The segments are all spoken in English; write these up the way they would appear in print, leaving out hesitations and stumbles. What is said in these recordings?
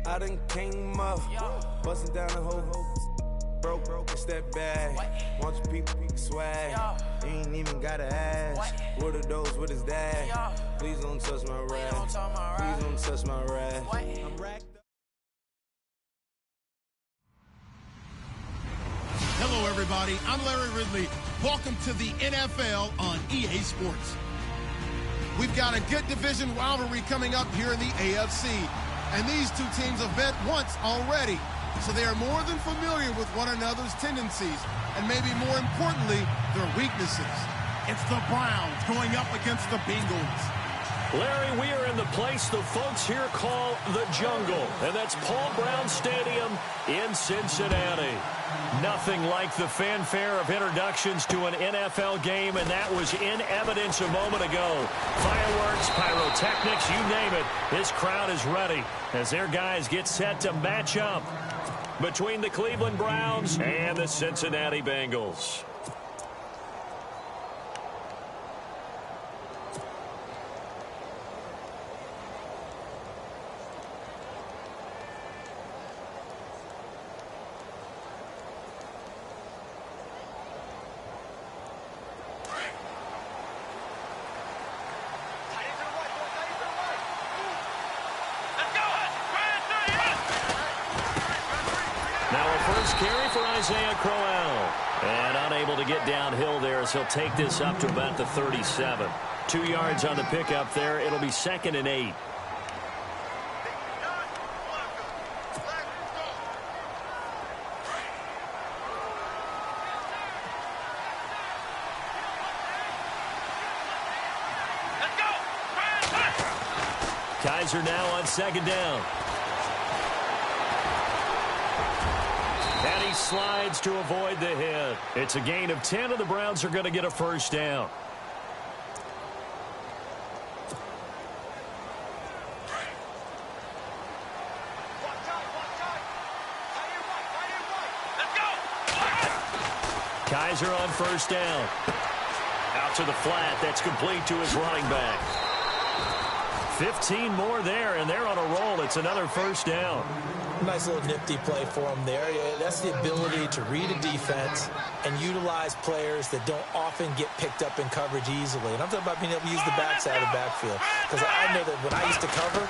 I done came up, busting down the whole broke, it's that bad. Want your people swag, you ain't even gotta ask. What are those, what is that? Please don't touch my rag, please don't touch my rag. I'm racked up. Hello, everybody. I'm Larry Ridley. Welcome to the NFL on EA Sports. We've got a good division rivalry coming up here in the AFC. And these two teams have met once already, so they are more than familiar with one another's tendencies, and maybe more importantly, their weaknesses. It's the Browns going up against the Bengals. Larry, we are in the place the folks here call the Jungle, and that's Paul Brown Stadium in Cincinnati. Nothing like the fanfare of introductions to an NFL game, and that was in evidence a moment ago. Fireworks, pyrotechnics, you name it. This crowd is ready as their guys get set to match up between the Cleveland Browns and the Cincinnati Bengals. Carry for Isaiah Crowell. And unable to get downhill there as he'll take this up to about the 37. 2 yards on the pickup there. It'll be 2nd and 8. Kaiser now on 2nd down. And he slides to avoid the hit. It's a gain of 10, and the Browns are going to get a first down. Kaiser on 1st down. Out to the flat. That's complete to his running back. 15 more there, and they're on a roll. It's another first down. Nice little nifty play for him there. That's the ability to read a defense and utilize players that don't often get picked up in coverage easily. And I'm talking about being able to use the backside of the backfield. Because I know that when I used to cover,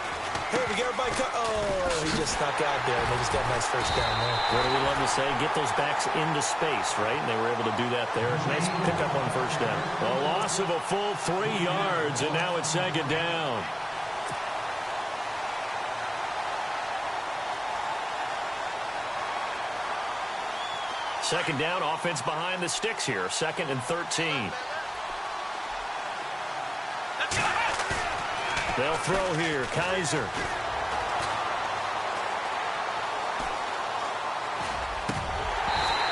hey, we get everybody he just snuck out there, and they just got a nice first down there. What do we love to say? Get those backs into space, right? And they were able to do that there. Nice pickup on 1st down. A loss of a full 3 yards, and now it's 2nd down. Second down, offense behind the sticks here. 2nd and 13. They'll throw here. Kaiser.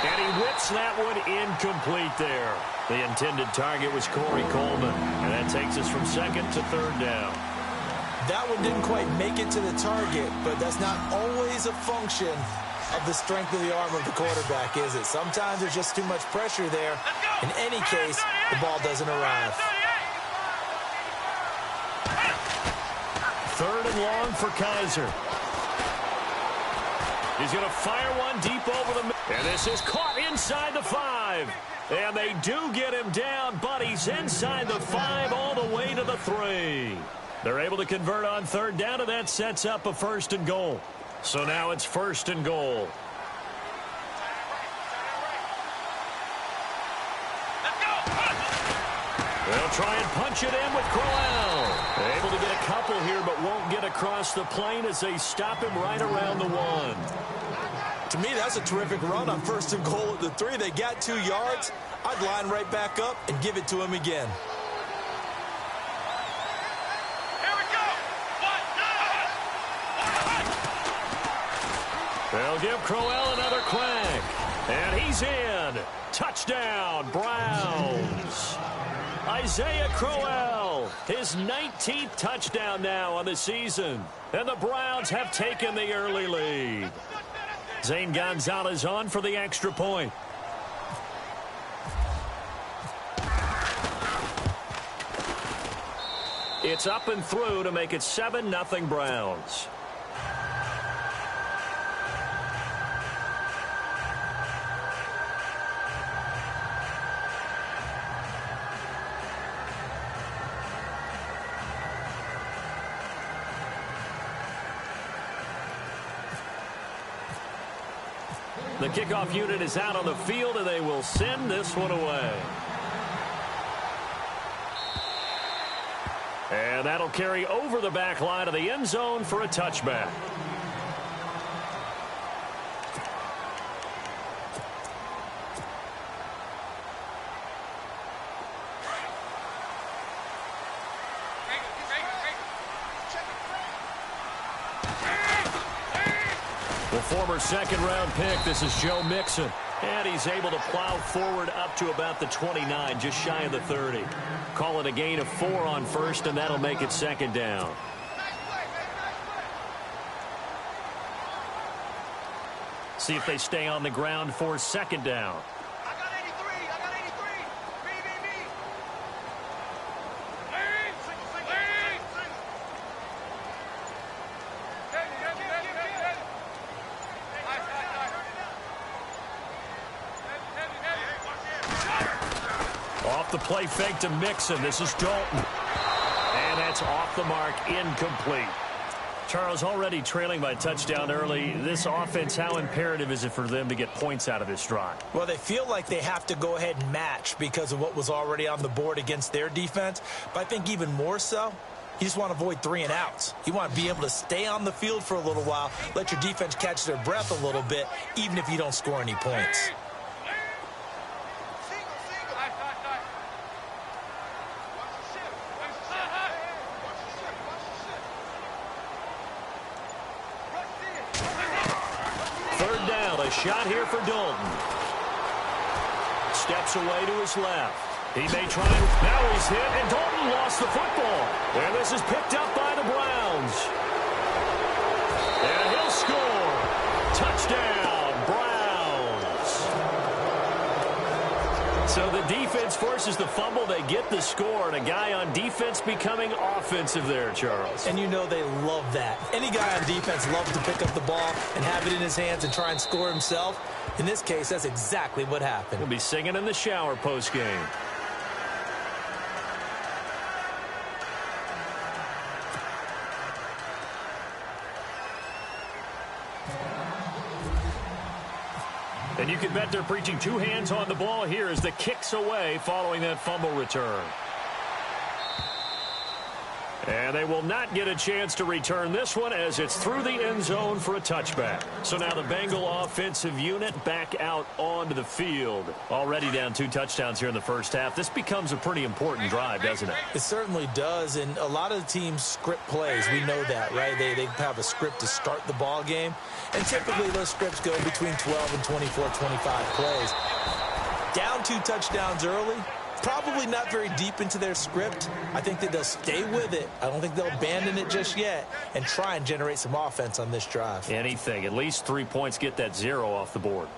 And he whips that one incomplete there. The intended target was Corey Coleman. And that takes us from 2nd to 3rd down. That one didn't quite make it to the target, but that's not always a function of the strength of the arm of the quarterback, is it? Sometimes there's just too much pressure there. In any case, the ball doesn't arrive. 3rd and long for Kaiser. He's going to fire one deep over the middle. And this is caught inside the 5. And they do get him down, but he's inside the 5 all the way to the 3. They're able to convert on 3rd down, and that sets up a 1st and goal. So now it's 1st and goal. They'll try and punch it in with Crowell. Able to get a couple here, but won't get across the plane as they stop him right around the 1. To me, that's a terrific run on 1st and goal at the 3. They got 2 yards. I'd line right back up and give it to him again. They'll give Crowell another crack. And he's in. Touchdown, Browns. Isaiah Crowell, his 19th touchdown now on the season. And the Browns have taken the early lead. Zane Gonzalez on for the extra point. It's up and through to make it 7-0 Browns. The kickoff unit is out on the field, and they will send this one away. And that'll carry over the back line of the end zone for a touchback. The former second-round pick, this is Joe Mixon. And he's able to plow forward up to about the 29, just shy of the 30. Call it a gain of 4 on first, and that'll make it second down. See if they stay on the ground for second down. The play fake to Mixon. This is Dalton. And that's off the mark, incomplete. Charles, already trailing by touchdown early. This offense, how imperative is it for them to get points out of this drive? Well, they feel like they have to go ahead and match because of what was already on the board against their defense. But I think even more so, you just want to avoid 3 and outs. You want to be able to stay on the field for a little while, let your defense catch their breath a little bit, even if you don't score any points. Shot here for Dalton. Steps away to his left. He may try. Now he's hit, and Dalton lost the football. And this is picked up by the Browns. And he'll score. Touchdown, Browns. So the defense forces the fumble. They get the score, and a guy on defense becoming offensive there, Charles. And you know they love that. Any guy on defense loves to pick up the ball and have it in his hands and try and score himself. In this case, that's exactly what happened. He'll be singing in the shower post-game. And you can bet they're preaching 2 hands on the ball here as the kicks away following that fumble return. And they will not get a chance to return this one as it's through the end zone for a touchback. So now the Bengal offensive unit back out onto the field. Already down 2 touchdowns here in the first half. This becomes a pretty important drive, doesn't it? It certainly does, and a lot of the teams script plays. We know that, right? They have a script to start the ball game, and typically those scripts go between 12 and 24, 25 plays. Down 2 touchdowns early. Probably not very deep into their script. I think that they'll stay with it. I don't think they'll abandon it just yet and try and generate some offense on this drive. Anything. At least 3 points, get that 0 off the board.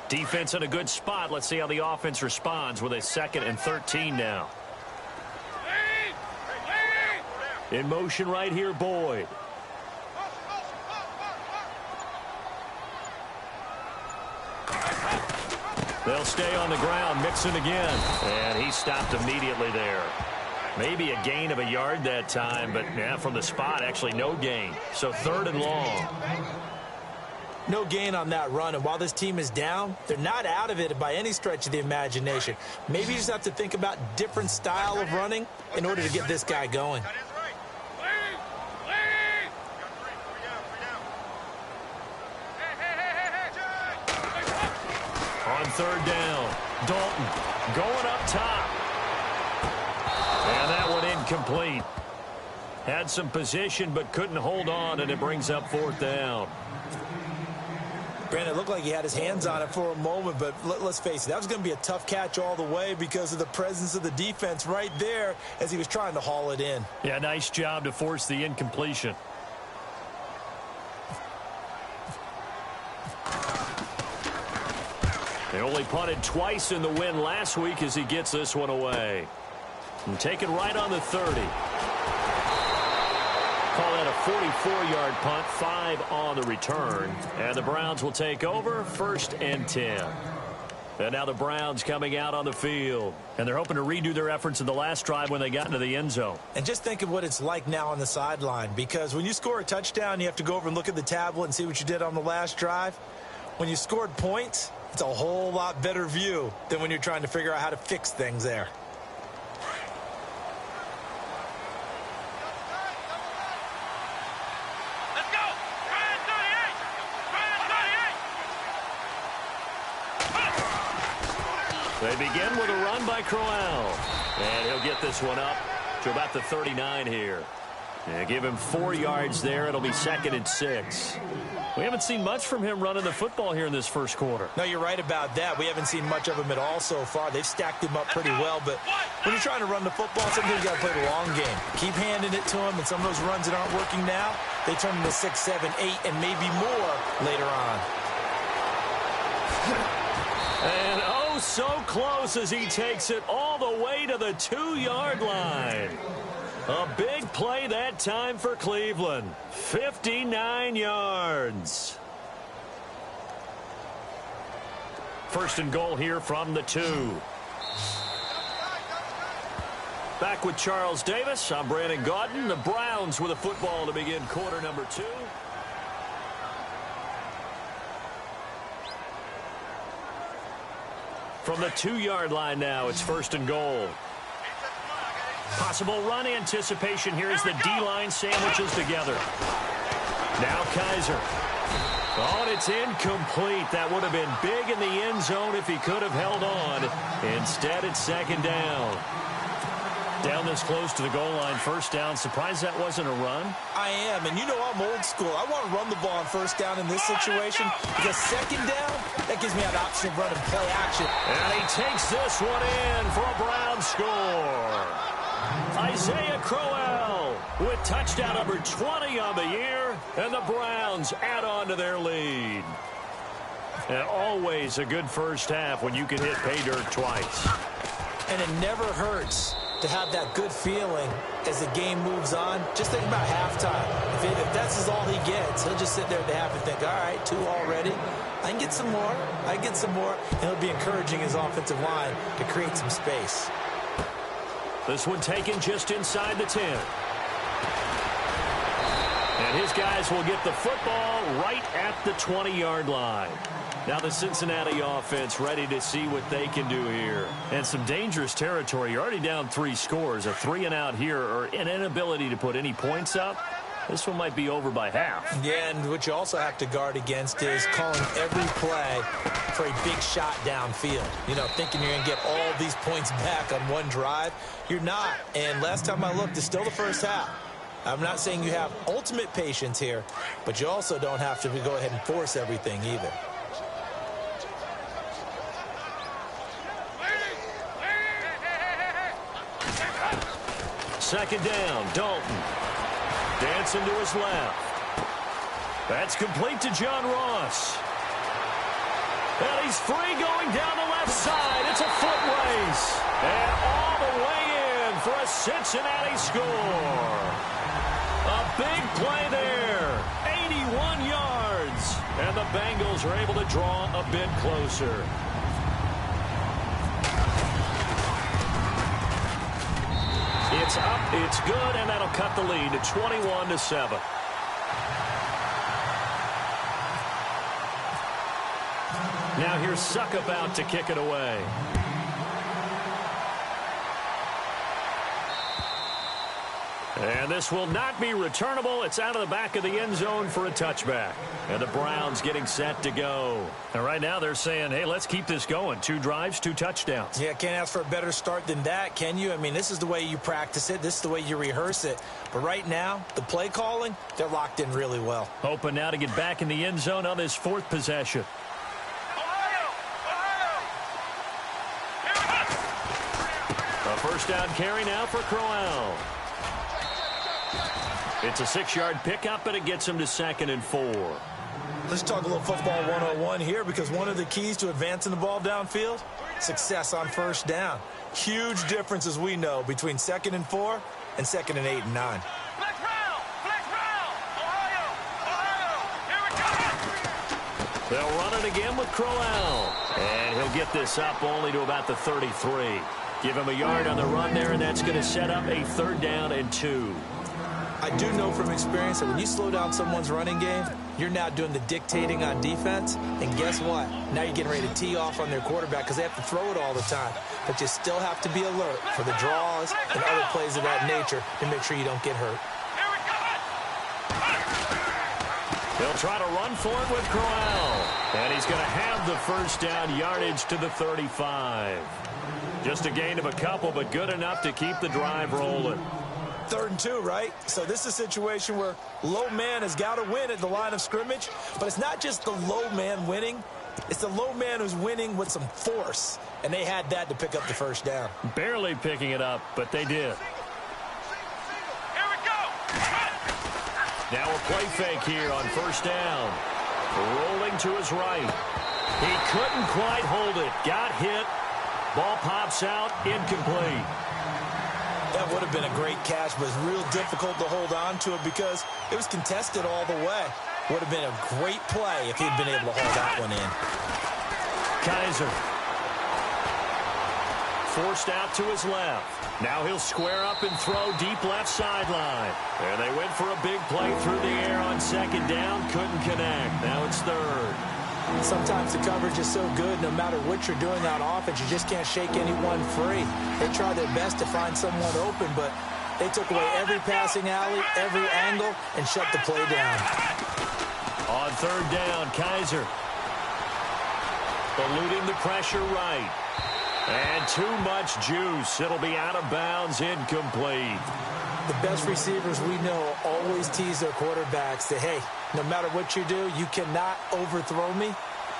Defense in a good spot. Let's see how the offense responds with a 2nd and 13 now. In motion right here, Boyd. They'll stay on the ground. Mixon again. And he stopped immediately there. Maybe a gain of a yard that time, but yeah, from the spot, actually no gain. So 3rd and long. No gain on that run, and while this team is down, they're not out of it by any stretch of the imagination. Maybe you just have to think about different style of running in order to get this guy going. On 3rd down, Dalton going up top. And that one incomplete. Had some position but couldn't hold on, and it brings up 4th down. Brandon, it looked like he had his hands on it for a moment, but let's face it, that was going to be a tough catch all the way because of the presence of the defense right there as he was trying to haul it in. Yeah, nice job to force the incompletion. They only punted twice in the win last week as he gets this one away. And take it right on the 30. Call that a 44-yard punt, 5 on the return. And the Browns will take over, 1st and 10. And now the Browns coming out on the field. And they're hoping to redo their efforts in the last drive when they got into the end zone. And just think of what it's like now on the sideline. Because when you score a touchdown, you have to go over and look at the tablet and see what you did on the last drive. When you scored points, it's a whole lot better view than when you're trying to figure out how to fix things there. They begin with a run by Crowell. And he'll get this one up to about the 39 here. And give him 4 yards there. It'll be 2nd and 6. We haven't seen much from him running the football here in this first quarter. No, you're right about that. We haven't seen much of him at all so far. They've stacked him up pretty well. But when you're trying to run the football, sometimes you got to play the long game. Keep handing it to him. And some of those runs that aren't working now, they turn into 6, 7, 8, and maybe more later on. And oh, so close as he takes it all the way to the 2-yard line. A big play that time for Cleveland. 59 yards. 1st and goal here from the 2. Back with Charles Davis. I'm Brandon Gaudin. The Browns with a football to begin quarter number 2. From the 2-yard line now, it's 1st and goal. Possible run anticipation here as the D-line sandwiches together. Now Kaiser. Oh, and it's incomplete. That would have been big in the end zone if he could have held on. Instead, it's 2nd down. Down this close to the goal line, 1st down. Surprised that wasn't a run? I am, and you know I'm old school. I want to run the ball on 1st down in this situation because 2nd down, that gives me an option of running play action. And he takes this one in for a Brown score. Isaiah Crowell with touchdown number 20 on the year, and the Browns add on to their lead. And always a good first half when you can hit pay dirt twice. And it never hurts to have that good feeling as the game moves on. Just think about halftime. If that's all he gets, he'll just sit there at the half and think, all right, 2 already. I can get some more. I can get some more. And he'll be encouraging his offensive line to create some space. This one taken just inside the 10. And his guys will get the football right at the 20-yard line. Now the Cincinnati offense ready to see what they can do here. And some dangerous territory. You're already down 3 scores. A 3-and-out here or an inability to put any points up. This one might be over by half. Yeah, and what you also have to guard against is calling every play for a big shot downfield. You know, thinking you're going to get all these points back on one drive. You're not. And last time I looked, it's still the first half. I'm not saying you have ultimate patience here, but you also don't have to go ahead and force everything either. Second down, Dalton. Dancing to his left. That's complete to John Ross. And he's free going down the left side. It's a foot race. And all the way in for a Cincinnati score. A big play there. 81 yards. And the Bengals are able to draw a bit closer. It's up, it's good, and that'll cut the lead to 21-7. Now here's Suckup out to kick it away. And this will not be returnable. It's out of the back of the end zone for a touchback. And the Browns getting set to go. And right now they're saying, hey, let's keep this going. 2 drives, 2 touchdowns. Yeah, can't ask for a better start than that, can you? I mean, this is the way you practice it. This is the way you rehearse it. But right now, the play calling, they're locked in really well. Hoping now to get back in the end zone on this 4th possession. A first down carry now for Crowell. It's a 6-yard pickup, but it gets him to 2nd and 4. Let's talk a little football 101 here, because one of the keys to advancing the ball downfield, success on first down. Huge difference, as we know, between 2nd and 4 and 2nd and 8 and 9. They'll run it again with Crowell. And he'll get this up only to about the 33. Give him a yard on the run there, and that's going to set up a 3rd down and 2. I do know from experience that when you slow down someone's running game, you're now doing the dictating on defense. And guess what? Now you're getting ready to tee off on their quarterback because they have to throw it all the time. But you still have to be alert for the draws and other plays of that nature to make sure you don't get hurt. He'll try to run for it with Crowell. And he's going to have the 1st down yardage to the 35. Just a gain of a couple, but good enough to keep the drive rolling. 3rd and 2, right? So this is a situation where low man has got to win at the line of scrimmage. But it's not just the low man winning. It's the low man who's winning with some force. And they had that to pick up the 1st down. Barely picking it up, but they did. Now a play fake here on 1st down. Rolling to his right. He couldn't quite hold it. Got hit. Ball pops out. Incomplete. That would have been a great catch, but it's real difficult to hold on to it because it was contested all the way. Would have been a great play if he'd been able to hold that one in. Kaiser. Forced out to his left. Now he'll square up and throw deep left sideline. And they went for a big play through the air on 2nd down. Couldn't connect. Now it's 3rd. Sometimes the coverage is so good, no matter what you're doing on offense, you just can't shake anyone free. They try their best to find someone open, but they took away every passing alley, every angle, and shut the play down. On 3rd down, Kaiser. Eluding the pressure right. And too much juice. It'll be out of bounds, incomplete. The best receivers we know always tease their quarterbacks that, hey, no matter what you do, you cannot overthrow me.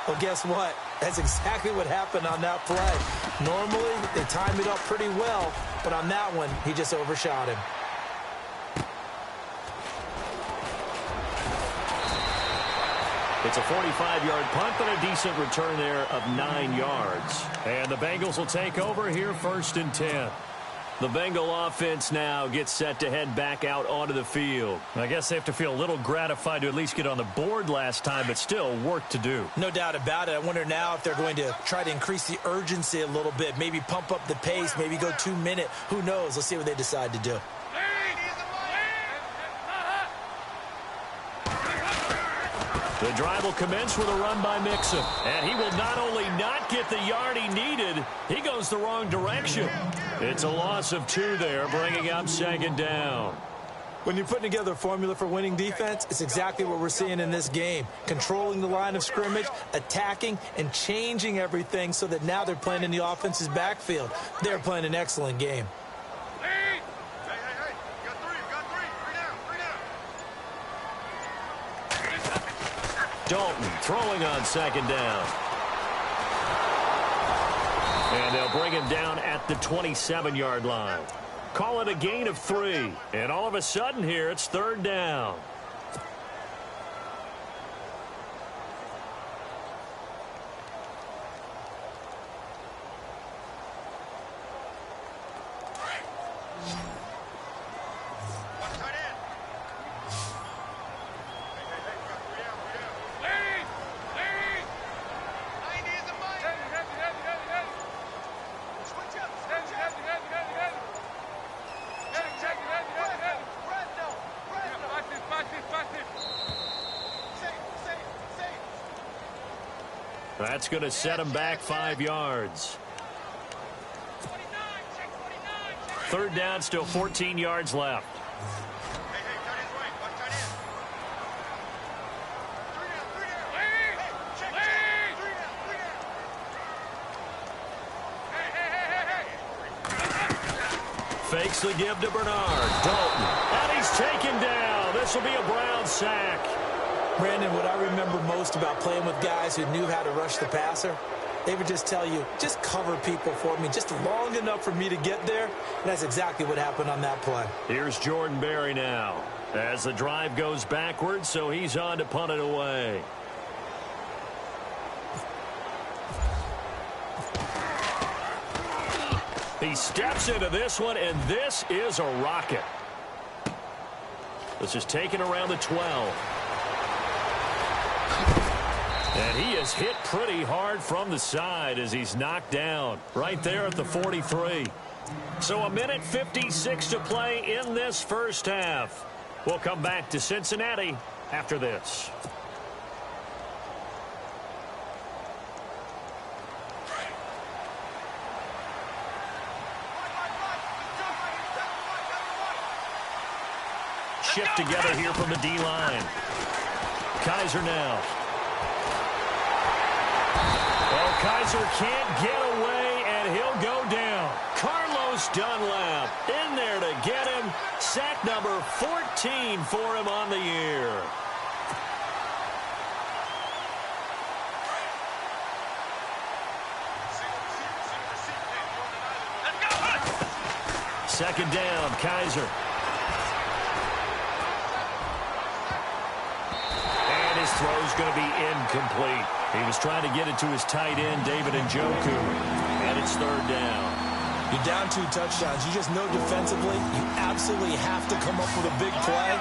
Well, guess what? That's exactly what happened on that play. Normally, they time it up pretty well, but on that one, he just overshot him. It's a 45-yard punt, but a decent return there of 9 yards. And the Bengals will take over here 1st and 10. The Bengal offense now gets set to head back out onto the field. I guess they have to feel a little gratified to at least get on the board last time, but still work to do. No doubt about it. I wonder now if they're going to try to increase the urgency a little bit, maybe pump up the pace, maybe go 2-minute. Who knows? Let's see what they decide to do. The drive will commence with a run by Mixon. And he will not only not get the yard he needed, he goes the wrong direction. It's a loss of 2 there, bringing up 2nd down. When you're putting together a formula for winning defense, it's exactly what we're seeing in this game. Controlling the line of scrimmage, attacking, and changing everything so that now they're playing in the offense's backfield. They're playing an excellent game. Dalton throwing on 2nd down. And they'll bring him down at the 27-yard line. Call it a gain of 3. And all of a sudden here, it's 3rd down. That's going to set him back 5 yards. 3rd down, still 14 yards left. Fakes the give to Bernard. Dalton. And he's taken down. This will be a Brown sack. Brandon, what I remember most about playing with guys who knew how to rush the passer, they would just tell you, just cover people for me, just long enough for me to get there. And that's exactly what happened on that play. Here's Jordan Berry now as the drive goes backwards, so he's on to punt it away. He steps into this one, and this is a rocket. This is taken around the 12. And he is hit pretty hard from the side as he's knocked down right there at the 43. So a minute 56 to play in this first half. We'll come back to Cincinnati after this. Shift together here from the D-line. Kaiser now. Well, Kaiser can't get away, and he'll go down. Carlos Dunlap in there to get him. Sack number 14 for him on the year. Second down, Kaiser. And his throw's going to be incomplete. He was trying to get it to his tight end, David Njoku. And it's third down. You're down 2 touchdowns. You just know defensively you absolutely have to come up with a big play.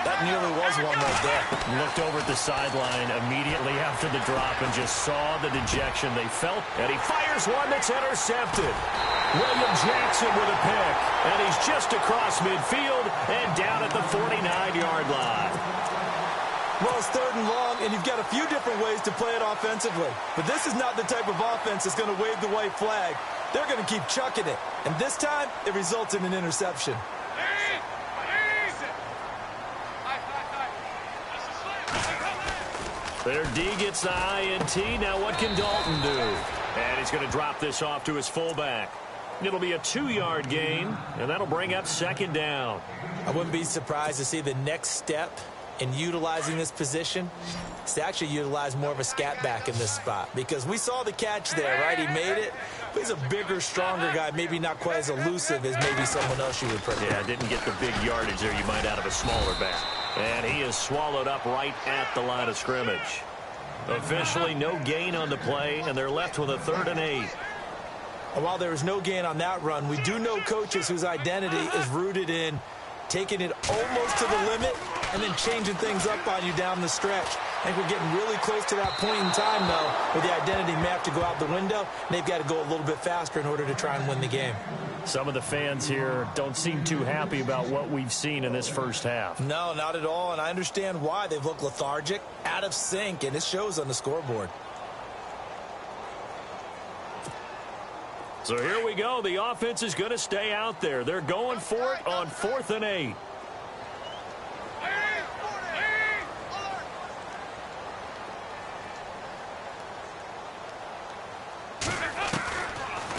That nearly was one right there. Looked over at the sideline immediately after the drop and just saw the dejection they felt. And he fires one that's intercepted. William Jackson with a pick. And he's just across midfield and down at the 49-yard line. Well, it's third and long, and you've got a few different ways to play it offensively. But this is not the type of offense that's going to wave the white flag. They're going to keep chucking it. And this time, it results in an interception. Their D gets the INT. Now what can Dalton do? And he's going to drop this off to his fullback. It'll be a 2-yard gain, and that'll bring up second down. I wouldn't be surprised to see the next step in utilizing this position is to actually utilize more of a scat back in this spot, because we saw the catch there, right? He made it. But he's a bigger, stronger guy, maybe not quite as elusive as maybe someone else you would prefer. Yeah, didn't get the big yardage there you might out of a smaller back. And he is swallowed up right at the line of scrimmage. Officially no gain on the play, and they're left with a 3rd and 8. And while there was no gain on that run, we do know coaches whose identity is rooted in taking it almost to the limit and then changing things up on you down the stretch. I think we're getting really close to that point in time, though, where the identity may have to go out the window, and they've got to go a little bit faster in order to try and win the game. Some of the fans here don't seem too happy about what we've seen in this first half. No, not at all, and I understand why. They've looked lethargic, out of sync, and it shows on the scoreboard. So here we go. The offense is going to stay out there. They're going for it on 4th and 8.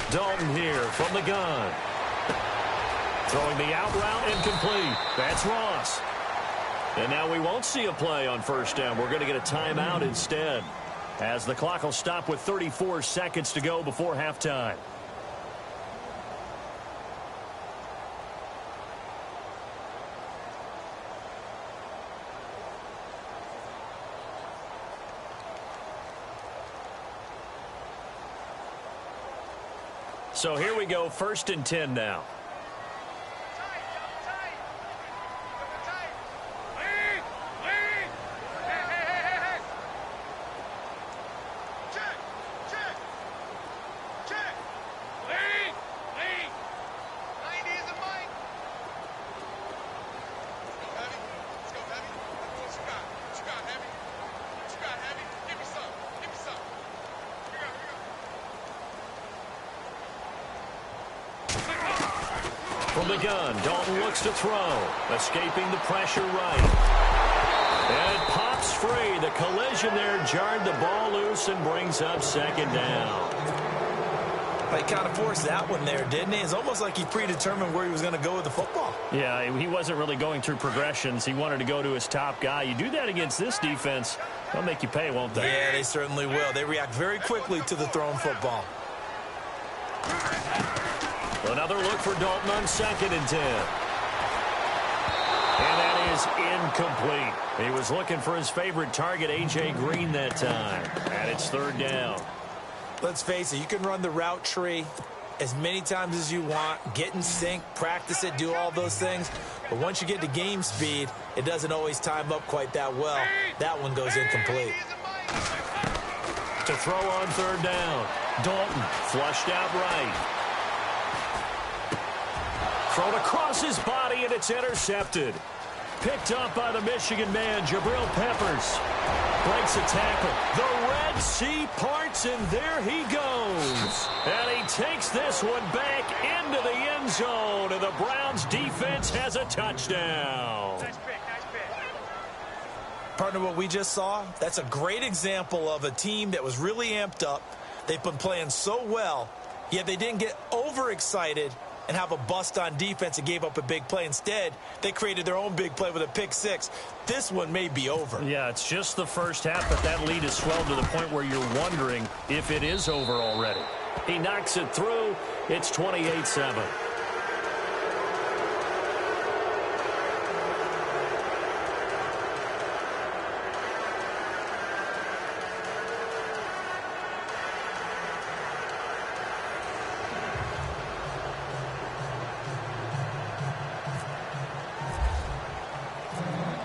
Dalton here from the gun. Throwing the out route incomplete. That's Ross. And now we won't see a play on first down. We're going to get a timeout instead, as the clock will stop with 34 seconds to go before halftime. So here we go, 1st and 10 now. From the gun, Dalton looks to throw, escaping the pressure right. And it pops free. The collision there jarred the ball loose and brings up second down. He kind of forced that one there, didn't he? It's almost like he predetermined where he was going to go with the football. Yeah, he wasn't really going through progressions. He wanted to go to his top guy. You do that against this defense, they'll make you pay, won't they? Yeah, they certainly will. They react very quickly to the thrown football. Another look for Dalton on 2nd and 10. And that is incomplete. He was looking for his favorite target, A.J. Green, that time. And it's 3rd down. Let's face it, you can run the route tree as many times as you want, get in sync, practice it, do all those things. But once you get to game speed, it doesn't always time up quite that well. That one goes incomplete. To throw on third down. Dalton flushed out right. Thrown across his body, and it's intercepted. Picked up by the Michigan man, Jabril Peppers. Breaks a tackle. The Red Sea parts, and there he goes. And he takes this one back into the end zone, and the Browns defense has a touchdown. Nice pick. Partner, what we just saw, that's a great example of a team that was really amped up. They've been playing so well, yet they didn't get overexcited and have a bust on defense and gave up a big play. Instead, they created their own big play with a pick six. This one may be over. Yeah, it's just the first half, but that lead has swelled to the point where you're wondering if it is over already. He knocks it through. It's 28-7.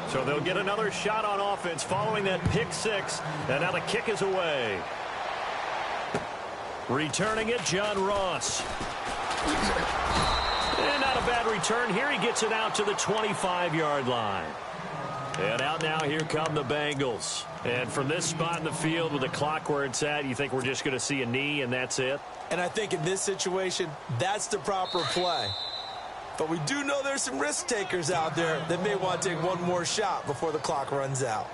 So they'll get another shot on offense following that pick six. And now the kick is away. Returning it, John Ross. And not a bad return here. He gets it out to the 25-yard line. And out now, here come the Bengals. And from this spot in the field with the clock where it's at, you think we're just going to see a knee and that's it? And I think in this situation, that's the proper play. But we do know there's some risk takers out there that may want to take one more shot before the clock runs out.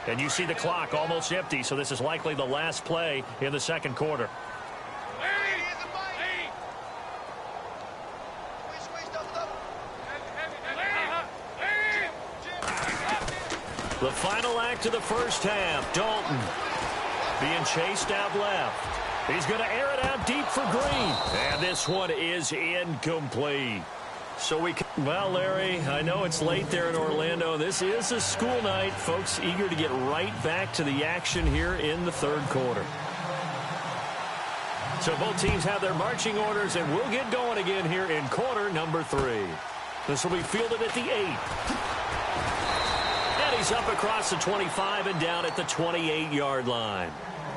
And you see the clock almost empty, so this is likely the last play in the second quarter. The final act of the first half. Dalton being chased out left. He's going to air it out deep for Green. And this one is incomplete. So well, Larry, I know it's late there in Orlando. This is a school night. Folks eager to get right back to the action here in the third quarter. So both teams have their marching orders, and we'll get going again here in quarter number 3. This will be fielded at the 8. And he's up across the 25 and down at the 28-yard line.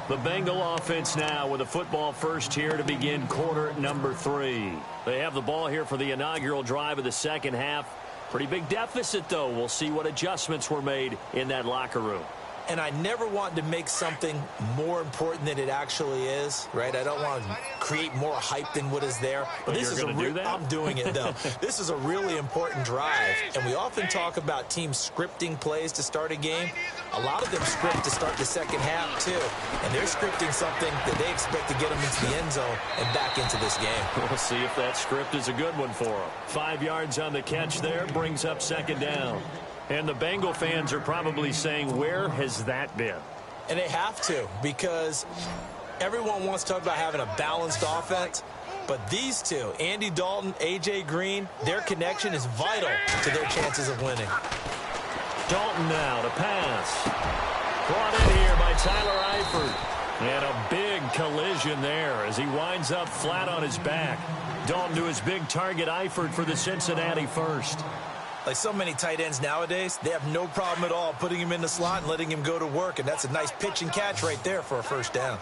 The Bengal offense now with a football first here to begin quarter number 3. They have the ball here for the inaugural drive of the second half. Pretty big deficit, though. We'll see what adjustments were made in that locker room. And I never want to make something more important than it actually is, right? I don't want to create more hype than what is there. But this is I'm doing it, though. This is a really important drive. And we often talk about teams scripting plays to start a game. A lot of them script to start the second half, too. And they're scripting something that they expect to get them into the end zone and back into this game. We'll see if that script is a good one for them. 5 yards on the catch there, brings up second down. And the Bengal fans are probably saying, where has that been? And they have to, because everyone wants to talk about having a balanced offense. But these two, Andy Dalton, A.J. Green, their connection is vital to their chances of winning. Dalton now to pass. Brought in here by Tyler Eifert. And a big collision there as he winds up flat on his back. Dalton to his big target, Eifert, for the Cincinnati first. Like so many tight ends nowadays, they have no problem at all putting him in the slot and letting him go to work. And that's a nice pitch and catch right there for a first down.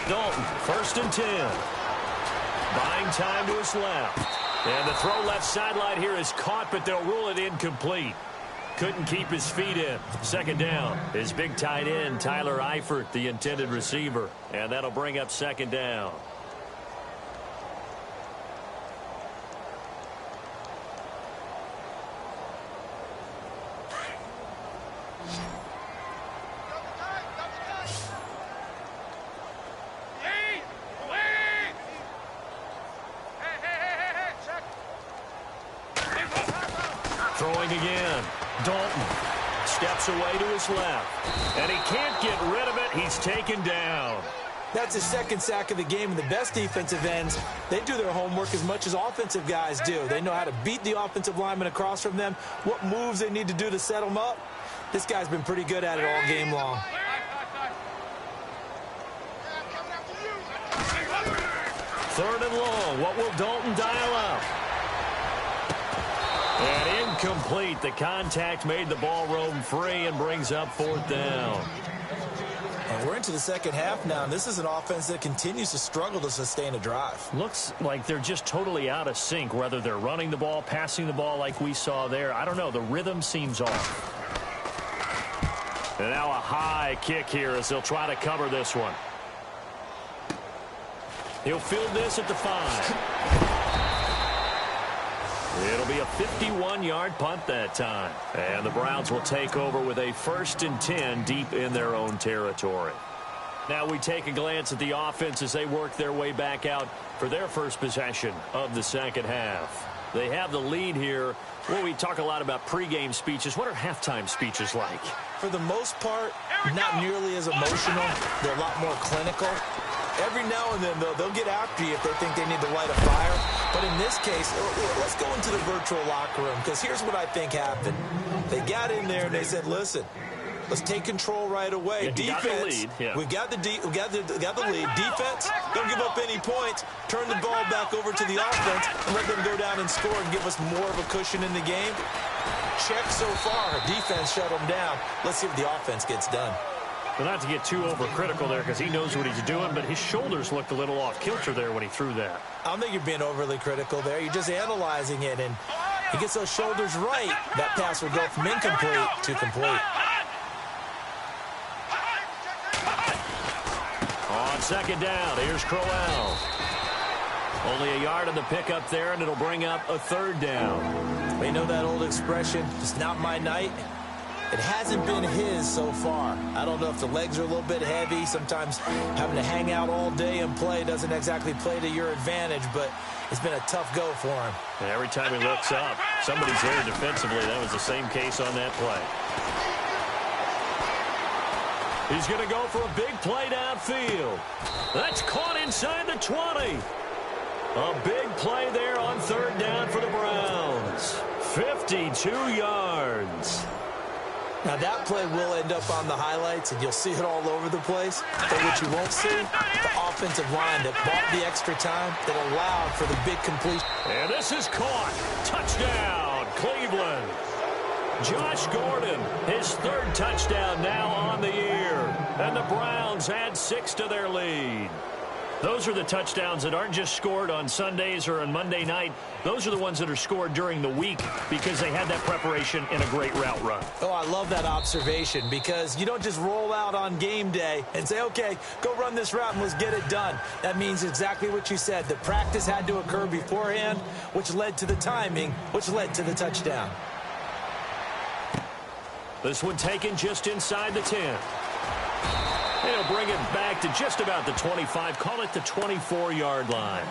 Dalton, 1st and 10. Buying time to his left. And the throw left sideline here is caught, but they'll rule it incomplete. Couldn't keep his feet in. Second down. His big tight end, Tyler Eifert, the intended receiver. And that'll bring up second down. Throwing again. Dalton steps away to his left. And he can't get rid of it. He's taken down. That's his second sack of the game. And the best defensive ends, they do their homework as much as offensive guys do. They know how to beat the offensive lineman across from them, what moves they need to do to set them up. This guy's been pretty good at it all game long. Third and long. What will Dalton dial up? And incomplete. The contact made the ball roam free and brings up fourth down. And we're into the second half now, and this is an offense that continues to struggle to sustain a drive. Looks like they're just totally out of sync, whether they're running the ball, passing the ball like we saw there. I don't know. The rhythm seems off. And now a high kick here as they'll try to cover this one. He'll field this at the 5. It'll be a 51-yard punt that time. And the Browns will take over with a 1st and 10 deep in their own territory. Now we take a glance at the offense as they work their way back out for their first possession of the second half. They have the lead here. Well, we talk a lot about pregame speeches. What are halftime speeches like? For the most part, not nearly as emotional. They're a lot more clinical. Every now and then, though, they'll get after you if they think they need to light a fire. But in this case, let's go into the virtual locker room, because here's what I think happened. They got in there and they said, listen, let's take control right away. Yeah, defense, we got the lead. Defense, don't give up any points. Turn the ball back over to the offense and let them go down and score and give us more of a cushion in the game. Check so far. Defense shut them down. Let's see if the offense gets done. Well, not to get too overcritical there because he knows what he's doing, but his shoulders looked a little off kilter there when he threw that. I don't think you're being overly critical there. You're just analyzing it, and he gets those shoulders right. That pass will go from incomplete to complete. On second down, here's Crowell. Only a yard on the pickup there, and it'll bring up a 3rd down. We know that old expression, it's not my night. It hasn't been his so far. I don't know if the legs are a little bit heavy. Sometimes having to hang out all day and play doesn't exactly play to your advantage, but it's been a tough go for him. And every time he looks up, somebody's there defensively. That was the same case on that play. He's going to go for a big play downfield. That's caught inside the 20. A big play there on 3rd down for the Browns. 52 yards. Now, that play will end up on the highlights, and you'll see it all over the place. But what you won't see, the offensive line that bought the extra time that allowed for the big completion. And this is caught. Touchdown, Cleveland. Josh Gordon, his 3rd touchdown now on the year. And the Browns add 6 to their lead. Those are the touchdowns that aren't just scored on Sundays or on Monday night. Those are the ones that are scored during the week because they had that preparation in a great route run. Oh, I love that observation because you don't just roll out on game day and say, okay, go run this route and let's get it done. That means exactly what you said. The practice had to occur beforehand, which led to the timing, which led to the touchdown. This one taken just inside the 10. He'll bring it back to just about the 25. Call it the 24-yard line.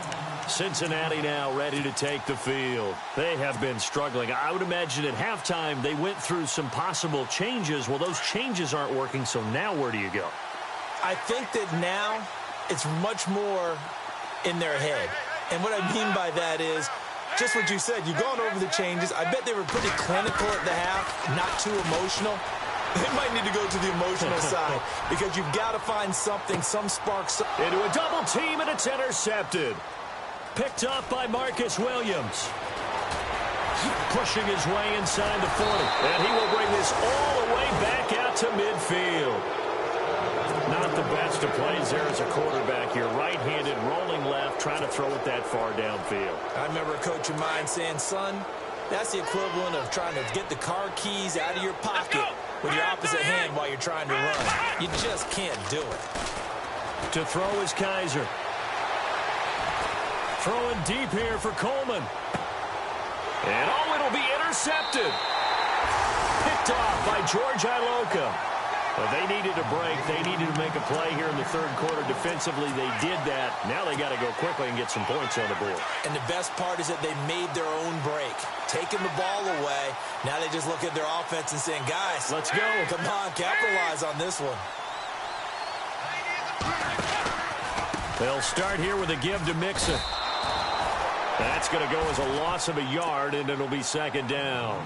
Cincinnati now ready to take the field. They have been struggling. I would imagine at halftime they went through some possible changes. Well, those changes aren't working, so now where do you go? I think that now it's much more in their head. And what I mean by that is just what you said. You've gone over the changes. I bet they were pretty clinical at the half, not too emotional. They might need to go to the emotional side because you've got to find something, some spark. Into a double team, and it's intercepted. Picked up by Marcus Williams. Pushing his way inside the 40. And he will bring this all the way back out to midfield. Not the best of plays there as a quarterback. You're right-handed, rolling left, trying to throw it that far downfield. I remember a coach of mine saying, son, that's the equivalent of trying to get the car keys out of your pocket with your opposite hand while you're trying to run. You just can't do it. To throw is Kaiser. Throwing deep here for Coleman. And oh, it'll be intercepted. Picked off by George Iloka. But they needed a break. They needed to make a play here in the third quarter. Defensively, they did that. Now they got to go quickly and get some points on the board. And the best part is that they made their own break. Taking the ball away. Now they just look at their offense and saying, guys, let's go. Come on, capitalize on this one. They'll start here with a give to Mixon. That's going to go as a loss of a yard, and it'll be second down.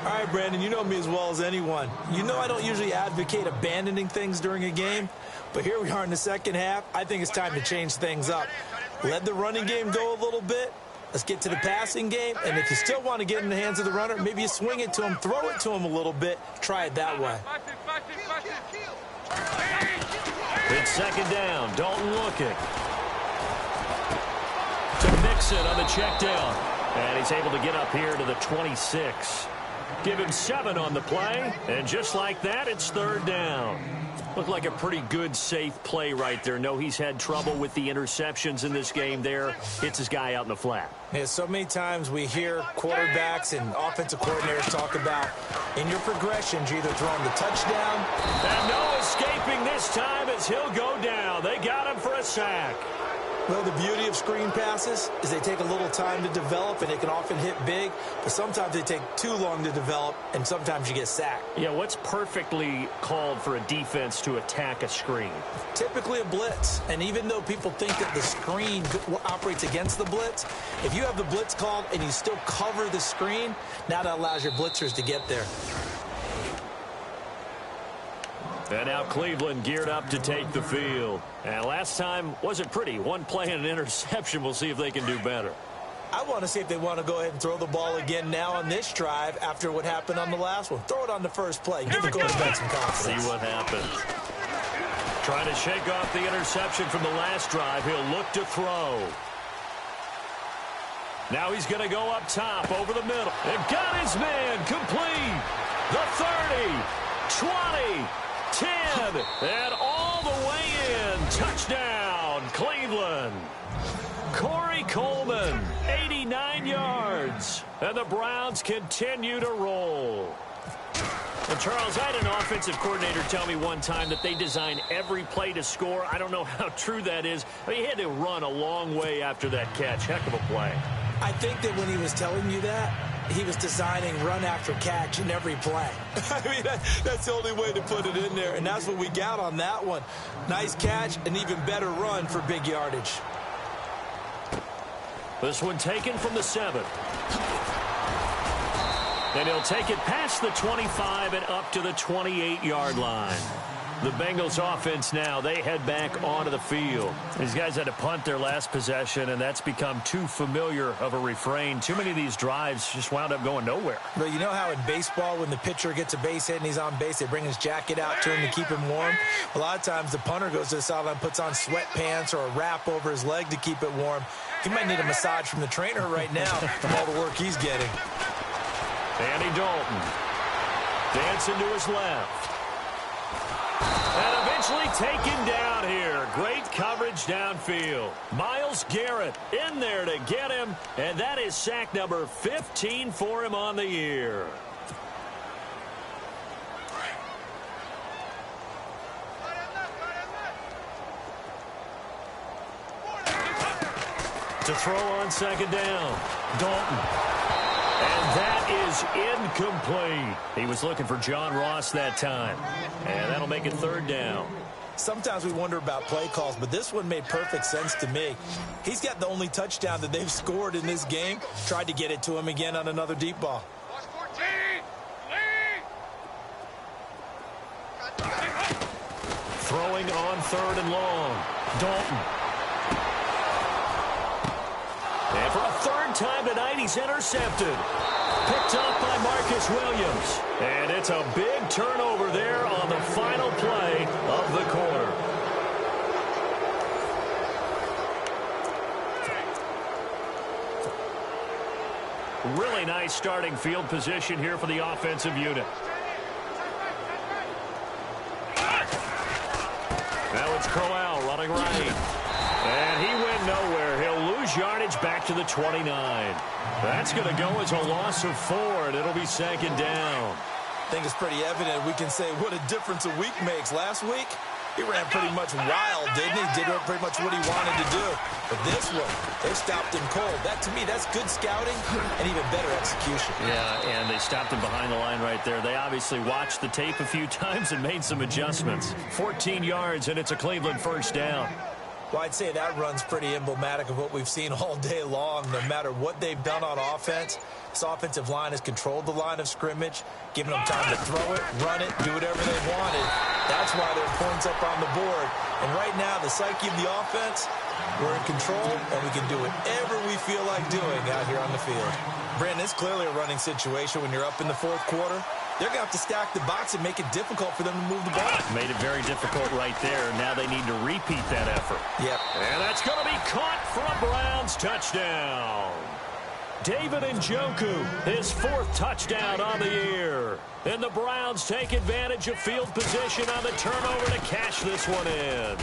All right, right, Brandon, you know me as well as anyone. You know I don't usually advocate abandoning things during a game, but here we are in the second half. I think it's time to change things up. Let the running game go a little bit. Let's get to the passing game, and if you still want to get in the hands of the runner, maybe you swing it to him, throw it to him a little bit, try it that way. It's second down. Dalton looking to Mixon on the check down. And he's able to get up here to the 26. Give him 7 on the play. And just like that, it's third down. Looked like a pretty good, safe play right there. No, he's had trouble with the interceptions in this game there. Hits his guy out in the flat. Yeah, so many times we hear quarterbacks and offensive coordinators talk about in your progressions, you're either throwing the touchdown. And no escaping this time as he'll go down. They got him for a sack. Well, the beauty of screen passes is they take a little time to develop, and they can often hit big, but sometimes they take too long to develop, and sometimes you get sacked. Yeah, what's perfectly called for a defense to attack a screen? Typically a blitz, and even though people think that the screen operates against the blitz, if you have the blitz called and you still cover the screen, now that allows your blitzers to get there. And now Cleveland geared up to take the field. And last time wasn't pretty. One play and an interception. We'll see if they can do better. I want to see if they want to go ahead and throw the ball again now on this drive after what happened on the last one. Throw it on the first play. Give the quarterback some confidence. See what happens. Trying to shake off the interception from the last drive. He'll look to throw. Now he's going to go up top over the middle. And got his man complete. The 30, 20, 10, and all the way in. Touchdown, Cleveland. Corey Coleman, 89 yards. And the Browns continue to roll. And Charles, I had an offensive coordinator tell me one time that they design every play to score. I don't know how true that is. I mean, he had to run a long way after that catch. Heck of a play. I think that when he was telling you that, he was designing run after catch in every play. I mean, that's the only way to put it in there, and that's what we got on that one. Nice catch, an even better run for big yardage. This one taken from the 7. And he'll take it past the 25 and up to the 28-yard line. The Bengals offense now, they head back onto the field. These guys had to punt their last possession, and that's become too familiar of a refrain. Too many of these drives just wound up going nowhere. But you know how in baseball, when the pitcher gets a base hit and he's on base, they bring his jacket out to him to keep him warm? A lot of times the punter goes to the sideline, puts on sweatpants or a wrap over his leg to keep it warm. He might need a massage from the trainer right now from all the work he's getting. Andy Dalton dancing to his left. And eventually taken down here. Great coverage downfield. Myles Garrett in there to get him. And that is sack number 15 for him on the year. To throw on second down. Dalton. And that is incomplete. He was looking for John Ross that time. And that'll make it third down. Sometimes we wonder about play calls, but this one made perfect sense to me. He's got the only touchdown that they've scored in this game. Tried to get it to him again on another deep ball. Throwing on third and long. Dalton. And for a third time tonight, he's intercepted. Picked up by Marcus Williams. And it's a big turnover there on the final play of the quarter. Really nice starting field position here for the offensive unit. Now it's Crowell running right. And he went nowhere. He'll lose yardage back to the 29. That's going to go as a loss of 4, and it'll be second down. I think it's pretty evident. We can say what a difference a week makes. Last week, he ran pretty much wild, didn't he? Did pretty much what he wanted to do. But this one, they stopped him cold. That, to me, that's good scouting and even better execution. Yeah, and they stopped him behind the line right there. They obviously watched the tape a few times and made some adjustments. 14 yards, and it's a Cleveland first down. Well, I'd say that run's pretty emblematic of what we've seen all day long. No matter what they've done on offense, this offensive line has controlled the line of scrimmage, giving them time to throw it, run it, do whatever they wanted. That's why there are points up on the board. And right now, the psyche of the offense, we're in control, and we can do whatever we feel like doing out here on the field. Brandon, it's clearly a running situation when you're up in the fourth quarter. They're going to have to stack the box and make it difficult for them to move the ball. Made it very difficult right there. Now they need to repeat that effort. Yep. And that's going to be caught for a Browns touchdown. David Njoku, his 4th touchdown on the year. And the Browns take advantage of field position on the turnover to cash this one in.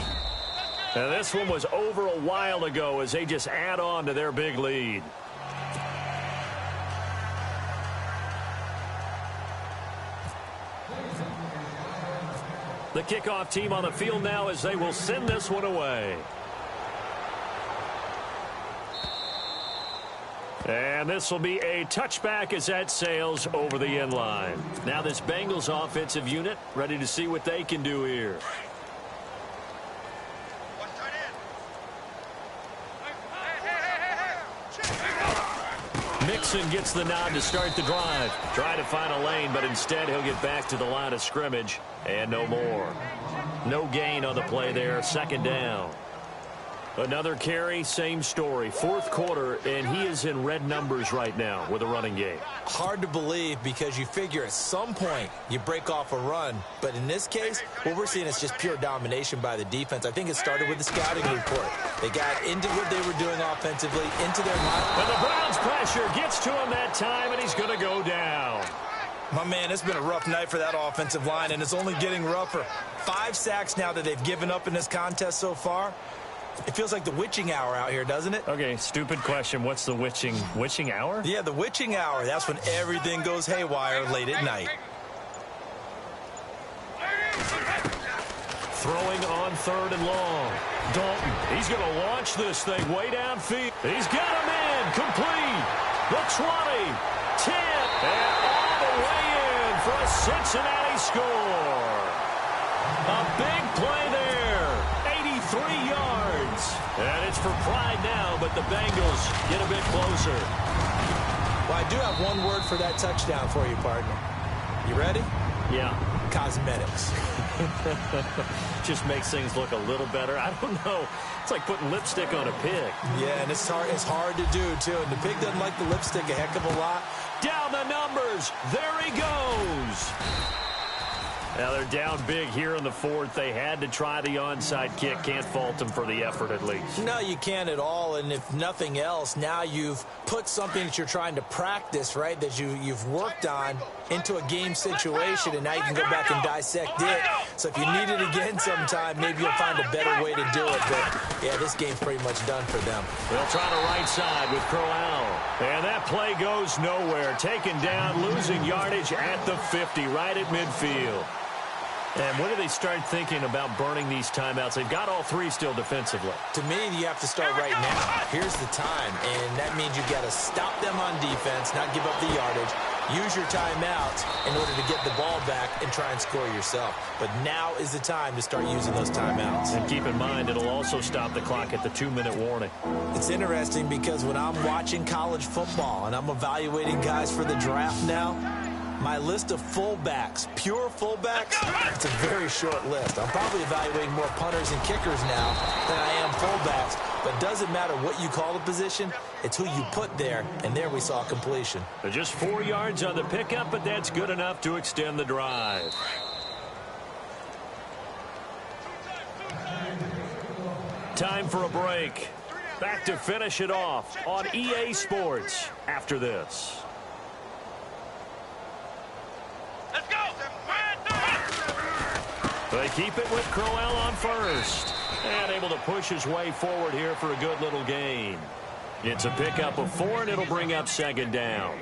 And this one was over a while ago as they just add on to their big lead. The kickoff team on the field now as they will send this one away. And this will be a touchback as that sails over the end line. Now this Bengals offensive unit ready to see what they can do here. Mixon gets the nod to start the drive. Try to find a lane, but instead he'll get back to the line of scrimmage and no more. No gain on the play there. 2nd down. Another carry, same story. 4th quarter, and he is in red numbers right now with a running game. Hard to believe because you figure at some point you break off a run. But in this case, what we're seeing is just pure domination by the defense. I think it started with the scouting report. They got into what they were doing offensively, into their mind. And the Browns pressure gets to him that time, and he's going to go down. My man, it's been a rough night for that offensive line, and it's only getting rougher. 5 sacks now that they've given up in this contest so far. It feels like the witching hour out here, doesn't it? Okay, stupid question. What's the witching hour? Yeah, the witching hour. That's when everything goes haywire late at night. Throwing on 3rd and long. Dalton, he's going to launch this thing way downfield. He's got him in. Complete. The 20, 10, and all the way in for a Cincinnati score. A big play there. 83 yards. And it's for pride now, but the Bengals get a bit closer. Well, I do have one word for that touchdown for you, partner. You ready? Yeah. Cosmetics. Just makes things look a little better. I don't know. It's like putting lipstick on a pig. Yeah, and it's hard to do, too. And the pig doesn't like the lipstick a heck of a lot. Down the numbers. There he goes. Now they're down big here in the 4th. They had to try the onside kick. Can't fault them for the effort at least. No, you can't at all. And if nothing else, now you've put something that you're trying to practice, right, that you've worked on into a game situation, and now you can go back and dissect it. So if you need it again sometime, maybe you'll find a better way to do it. But, yeah, this game's pretty much done for them. They'll try the right side with Crowell. And that play goes nowhere. Taken down, losing yardage at the 50, right at midfield. And when do they start thinking about burning these timeouts? They've got all 3 still defensively. To me, you have to start right now. Here's the time, and that means you've got to stop them on defense, not give up the yardage, use your timeouts in order to get the ball back and try and score yourself. But now is the time to start using those timeouts. And keep in mind, it'll also stop the clock at the 2-minute warning. It's interesting because when I'm watching college football and I'm evaluating guys for the draft now, my list of fullbacks, pure fullbacks, it's a very short list. I'm probably evaluating more punters and kickers now than I am fullbacks. But it doesn't matter what you call the position, it's who you put there, and there we saw completion. Just 4 yards on the pickup, but that's good enough to extend the drive. Time for a break. Back to finish it off on EA Sports after this. Let's go! They keep it with Crowell on first. And able to push his way forward here for a good little gain. It's a pickup of 4, and it'll bring up 2nd down.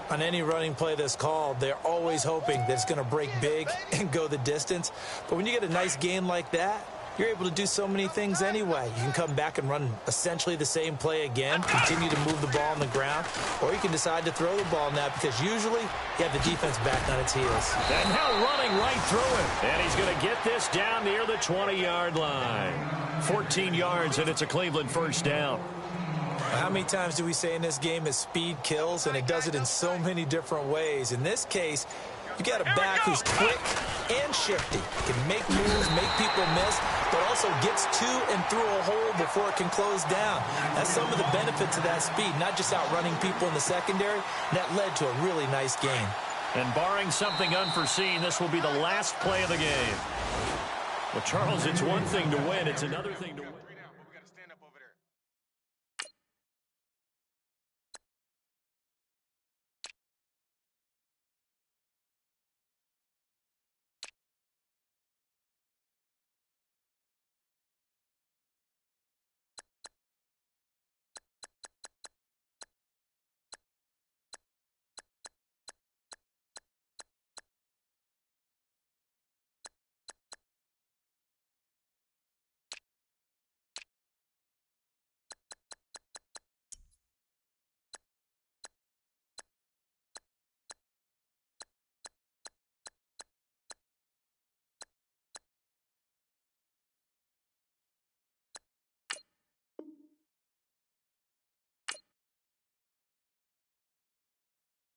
On any running play that's called, they're always hoping that it's going to break big and go the distance. But when you get a nice gain like that, you're able to do so many things anyway. You can come back and run essentially the same play again, continue to move the ball on the ground, or you can decide to throw the ball now because usually you have the defense back on its heels. And now running right through it. And he's going to get this down near the 20-yard line. 14 yards, and it's a Cleveland first down. How many times do we say in this game is speed kills, and it does it in so many different ways. In this case, you got a back who's quick and shifty, can make moves, make people miss, but also gets to and through a hole before it can close down. That's some of the benefits of that speed, not just outrunning people in the secondary. That led to a really nice game. And barring something unforeseen, this will be the last play of the game. Well, Charles, it's one thing to win. It's another thing to win.